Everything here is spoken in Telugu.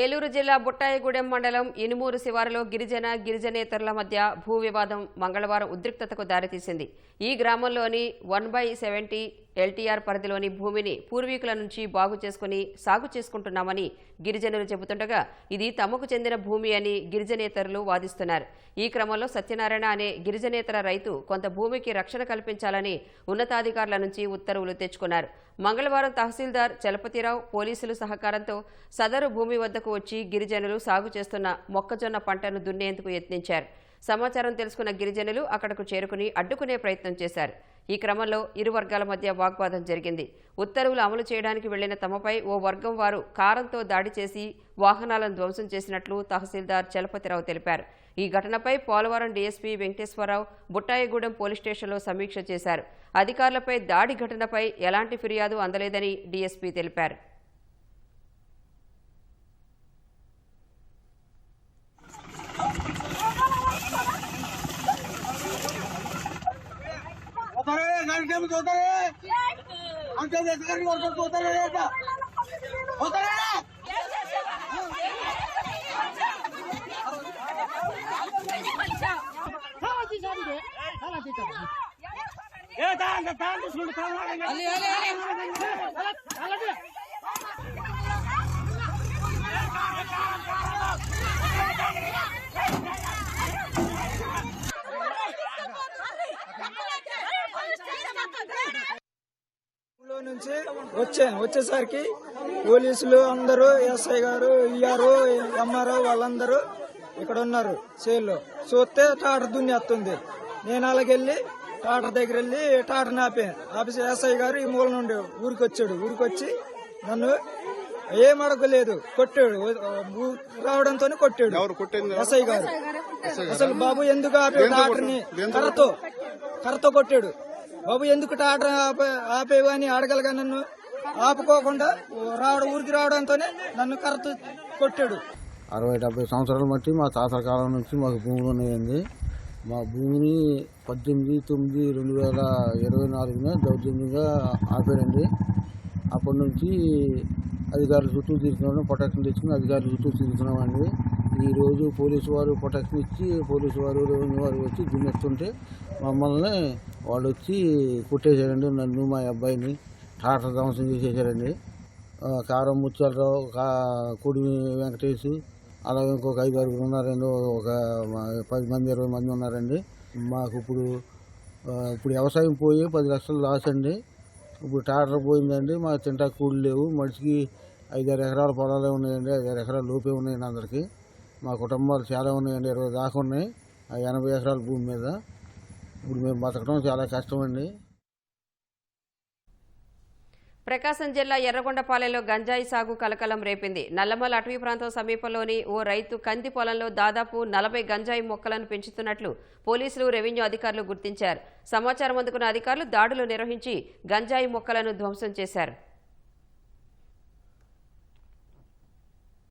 ఏలూరు జిల్లా బుట్టాయిగూడెం మండలం ఇనుమూరు శివారులో గిరిజనేతరుల మధ్య భూ వివాదం మంగళవారం ఉద్రిక్తతకు దారితీసింది. ఈ గ్రామంలోని 1/70 ఎల్టీఆర్ పరిధిలోని భూమిని పూర్వీకుల నుంచి బాగు చేసుకుని సాగు చేసుకుంటున్నామని గిరిజనులు చెబుతుండగా ఇది తమకు చెందిన భూమి అని గిరిజనేతరులు వాదిస్తున్నారు. ఈ క్రమంలో సత్యనారాయణ అనే గిరిజనేతర రైతు కొంత భూమికి రక్షణ కల్పించాలని ఉన్నతాధికారుల నుంచి ఉత్తర్వులు తెచ్చుకున్నారు. మంగళవారం తహసీల్దార్ చలపతిరావు పోలీసులు సహకారంతో సదరు భూమి వద్దకు వచ్చి గిరిజనులు సాగు చేస్తున్న మొక్కజొన్న పంటను దున్నేందుకు యత్నించారు. సమాచారం తెలుసుకున్న గిరిజనులు అక్కడకు చేరుకుని అడ్డుకునే ప్రయత్నం చేశారు. ఈ క్రమంలో ఇరు వర్గాల మధ్య వాగ్వాదం జరిగింది. ఉత్తర్వులు అమలు చేయడానికి వెళ్లిన తమపై ఓ వర్గం వారు కారంతో దాడి చేసి వాహనాలను ధ్వంసం చేసినట్లు తహసీల్దార్ చలపతిరావు తెలిపారు. ఈ ఘటనపై పోలవరం డీఎస్పీ వెంకటేశ్వరరావు బుట్టాయిగూడెం పోలీస్ స్టేషన్లో సమీక్ష చేశారు. అధికారులపై దాడి ఘటనపై ఎలాంటి ఫిర్యాదు అందలేదని డీఎస్పీ తెలిపారు. నుంచి వచ్చేసరికి పోలీసులు అందరూ ఎస్ఐ గారు ఈఆర్ఓ ఎంఆర్ఓ వాళ్ళందరూ ఇక్కడ ఉన్నారు. చేల్లో చూస్తే టాటర్ దున్నేస్తుంది. నేను అలాగెళ్ళి టాటర్ దగ్గర వెళ్ళి టాటర్ ఆపేసి ఎస్ఐ గారు ఈ మూల నుండి ఊరికొచ్చి నన్ను ఏం అడగలేదు, కొట్టాడు. రావడంతో కొట్టాడు ఎస్ఐ గారు. అసలు బాబు ఎందుకు ఆపే టాటర్ని కర్రతో కొట్టాడు. బాబు ఎందుకు టాటర్ ఆపేవు అని అడగలగా నన్ను ఆపుకోకుండా ఊరికి రావడంతోనే నన్ను కర్రతో కొట్టాడు. 60-70 సంవత్సరాల మట్టి మా తాతల కాలం నుంచి మాకు భూములు ఉన్నాయండి. మా భూమిని 18/9/2024 దౌర్జన్యంగా ఆపాడండి. అప్పటి నుంచి అధికారుల చుట్టూ తిరుగుతున్నాం, ప్రొటెక్షన్ తెచ్చుకుని అధికారుల చుట్టూ తిరుగుతున్నామండి. ఈరోజు పోలీసు వారు ప్రొటెక్షన్ ఇచ్చి పోలీసు వారు రెవెన్యూ వారు వచ్చి దున్నెత్తుంటే మమ్మల్ని వాళ్ళు వచ్చి కొట్టేశారండి. నన్ను మా అబ్బాయిని టాటర్ ధ్వంసం చేసేసారండి. కారం ముత్యాలరావు, కొడి వెంకటేష్, అలాగే ఇంకొక 5-6 ఉన్నారండి. ఒక 10 మంది 20 మంది ఉన్నారండి. మాకు ఇప్పుడు వ్యవసాయం పోయి 10 లక్షలు లాస్ అండి. ఇప్పుడు టాటర్ పోయిందండి. మా తింటా కూళ్ళు లేవు. మనిషికి 5-6 ఎకరాల పొలాలే ఉన్నాయండి. 5-6 ఎకరాల లోపే ఉన్నాయండి అందరికీ. మా కుటుంబాలు చాలా ఉన్నాయండి, 20 దాకా ఉన్నాయి. 80 ఎకరాల భూమి మీద ఇప్పుడు మేము బతకడం చాలా కష్టం అండి. ప్రకాశం జిల్లా ఎర్రగొండపాలెంలో గంజాయి సాగు కలకలం రేపింది. నల్లమల అటవీ ప్రాంతం సమీపంలోని ఓ రైతు కంది పొలంలో దాదాపు 40 గంజాయి మొక్కలను పెంచుతున్నట్లు పోలీసులు రెవెన్యూ అధికారులు గుర్తించారు. సమాచారం అందుకున్న అధికారులు దాడులు నిర్వహించి గంజాయి మొక్కలను ధ్వంసం చేశారు.